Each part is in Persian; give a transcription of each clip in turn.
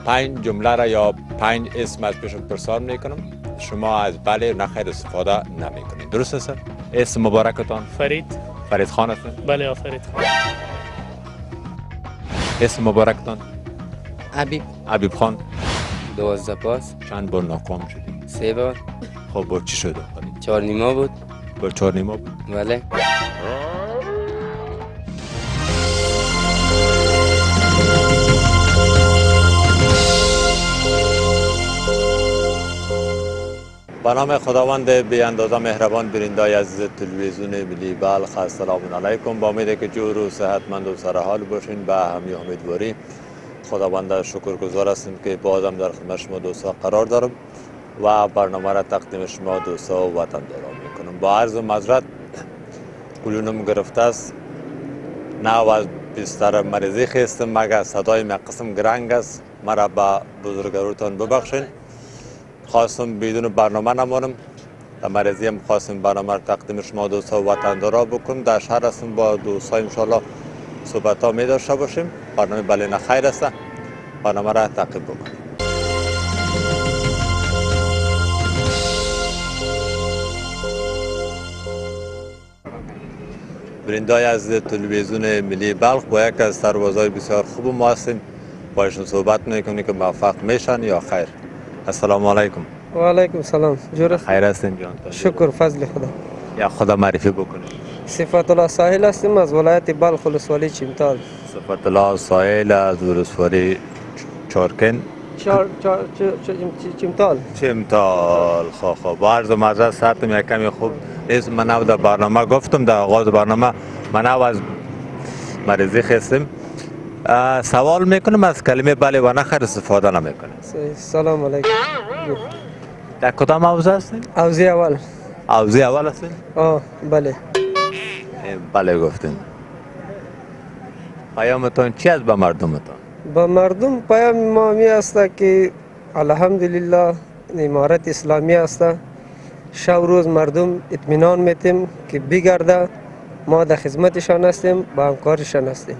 5 جمله را یا 5 اسم از پیشون پرسان میکنم، شما از بله نه خیر استفاده نمیکنید. درست است؟ اسم مبارکتان؟ فرید خان است؟ بله فرید خان. اسم مبارکتان؟ حبیب خان. 12 پاس. چند بار ناکام شدی؟ 3 بار. خب با چی شد؟ 4 نیمه بود. با 4 نیمه بود؟ بله. به نام خداوند بی اندازه مهربان، بینندگان عزیز تلویزیون ملی بلخ، السلام علیکم. با امید که جور و صحتمند و سرحال باشین. به همین امیدواری خداوند شکرگزار هستیم که بازم در خدمت شما دوستا قرار دارم و برنامه را تقدیم شما دوستا و وطن دارم میکنم. با عرض معذرت کلونم گرفته است، نه از بستر مریضی خستم، مگر صدای من قسم گرنگ است، مرا به بزرگوارتان ببخشین. خواستم بدون برنامه نمانم، در مریضی هم خواستم برنامه را تقدیم شما دوستا و وطندارا بکنم. در شهر هستم، با دوستا انشاءالله صحبت ها می داشته باشیم. برنامه بله نخیر است، برنامه را تعقیب بکنیم. بینندگان عزیز تلویزیون ملی بلخ، با یک از سربازای بسیار خوب ما هستیم، با ایشون صحبت میکنیم که موفق میشن یا خیر. السلام علیکم. و علیکم سلام. جور خیر هستین جان؟ شکر فضل خدا. یا خدا معرفی بکنید. صفت الله ساحل هستیم از ولایت بلخ ولسوالی چمتال. صفت الله ساحل از ولسوالی چارکن چمتال. خب با عرض معذرت سرتم یک کمی خوب نیست. من در برنامه گفتم، در آغاز برنامه من از مریضی خستم. سوال میکنم، از کلمه بله و نه خیر استفاده نمیکنم. سلام علیکم. در کدام حوزه هستین؟ حوزه اول. حوزه اول هستین؟ بله. بله گفتین. پیامتون چی است به مردمتون؟ به مردم پیام ما می است که الحمدلله امارت اسلامی است. شب روز مردم اطمینان میتیم که بگرده، ما در خدمتشان هستیم، با همکارشان هستیم.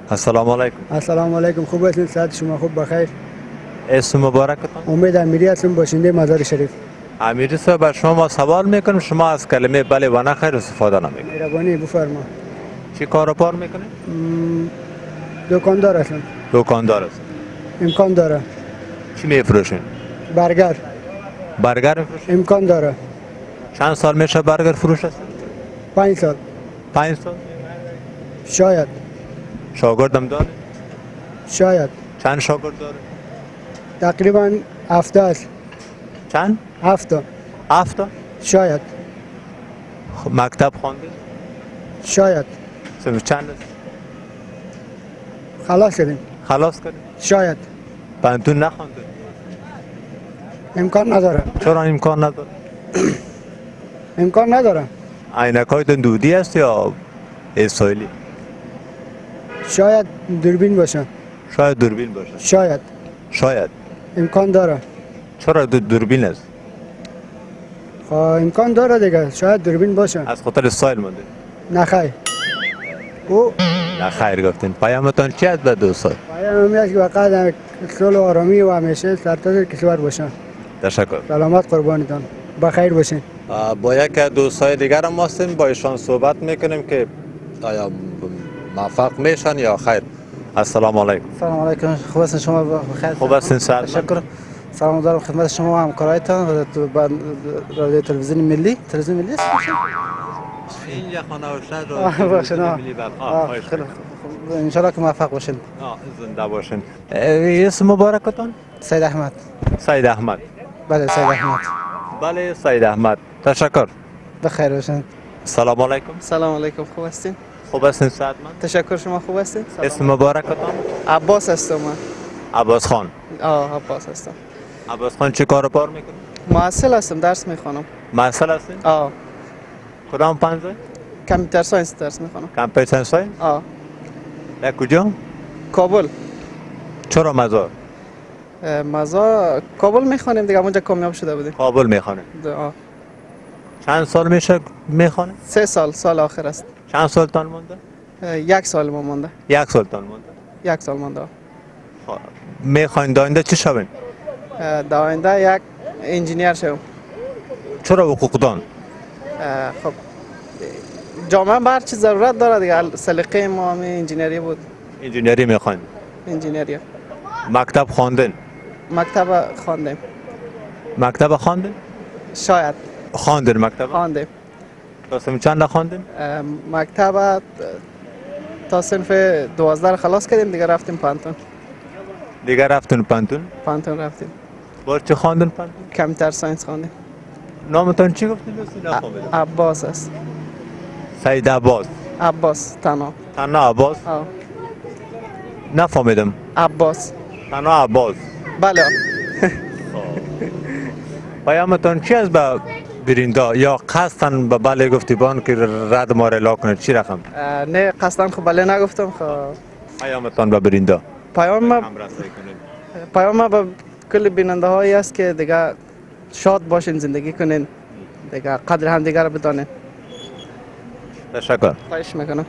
السلام علیکم. السلام علیکم. خوب هستین؟ صحت شما خوب بخیر؟ اسم مبارکتان؟ امید امیری هستم، باشنده مزار شریف. امیری صاحب، شما ما سوال میکنیم، شما از کلمه بله و نه خیر استفاده نمیکنید. مهربانی بفرما. چی کار و بار میکنید؟ دکاندار هستم. دکاندار هستم. امکان داره. چی میفروشین؟ برگر. برگر میفروشین؟ امکان داره. چند سال میشه برگر فروش هستین؟ 5 سال. 5 سال؟ شاید. شاگردم داره؟ شاید. چند شاگرد داره؟ تقریبا 7 است. چند؟ 7. 7؟ شاید. مکتب خوانده؟ شاید. صنف چند است؟ خلاص کردیم. خلاص کردیم؟ شاید. پنتون نخوانده؟ امکان نداره. چرا امکان نداره؟ امکان نداره. عینکایتون دودی است یا اسرائیلی؟ شاید دوربین باشه. شاید دوربین باشه. شاید. امکان داره. چرا دوربین است؟ امکان داره دیگه، شاید دوربین باشه. از خاطر استایل مونده؟ نه خیر. او نه خیر گفتین. پیامتون چی است به دوستا؟ پیام است که وقت صلح و آرامی و همیشه سرتاسر کشور باشه. تشکر. سلامت قربانتان. بخیر باشین. با یک دوستای دیگر هم هستیم، با ایشان صحبت میکنیم که آیا موفق میشن یا خیر. السلام علیکم. سلام علیکم. خوب هستین شما؟ بخیر. خوب هستین سر؟ تشکر. سلام دارم خدمت شما و همکارایتان رادیو تلویزیون ملی. تلویزیون ملی است؟ اینجا خانه و شهر رادیو ملی بلخ. ان شاء الله که موفق باشین. زنده باشین. اسم مبارکتون؟ سید احمد. سید احمد. بله سید احمد. بله سید احمد. تشکر. بخیر باشین. سلام علیکم. سلام علیکم. خوب هستین؟ خوب هستین سعد من؟ تشکر. شما خوب هستین؟ اسم مبارکتون؟ عباس هستم من. عباس خان. عباس هستم. عباس خان چه کار و بار میکنی؟ محصل هستم، درس میخوانم. محصل هستین؟ کدام پنجه؟ کامپیوتر ساینس درس میخوانم. کامپیوتر ساینس؟ در کجا؟ کابل. چرا مزار؟ مزار کابل میخوانیم دیگه، اونجا کامیاب شده بودیم. کابل میخوانیم. چند سال میشه میخوانیم؟ 3 سال، سال آخر است. چند سال تان مونده؟ 1 سال ما مونده. 1 سال تان مونده. 1 سال مونده. میخواین آینده چی شوین؟ در آینده یک انجینیر شوم. چرا حقوقدان؟ خب جامعه به هر چی ضرورت داره دیگه. سلیقه ما هم انجینری بود. انجینری میخواین؟ انجینری. مکتب خواندن؟ مکتب خواندیم. مکتب خواندن؟ شاید خواندن مکتب؟ خواندیم. تا سن چند خواندن؟ مکتب تا صنف 12 خلاص کردیم دیگه رفتیم پانتون. دیگه رفتن پانتون رفتیم. بار چه خواندن پانتون؟ کامپیوتر ساینس خواندیم. نامتان چی گفتین دوستی نفهمیدم؟ عباس است. سید عباس. عباس تنها. تنها عباس؟ نفهمیدم. عباس. تنها عباس. بله. پیامتان چی از به بریندا یا قصدن به بله گفتی بان که رد ما را اعلام کنید چی رقم؟ نه قصداً خب بله نگفتم. خب پیامتان به بریندا پیام ما به کل بیننده هایی است که دیگه شاد باشین، زندگی کنین دیگه، قدر هم دیگه رو بدانین. تشکر. خواهش میکنم.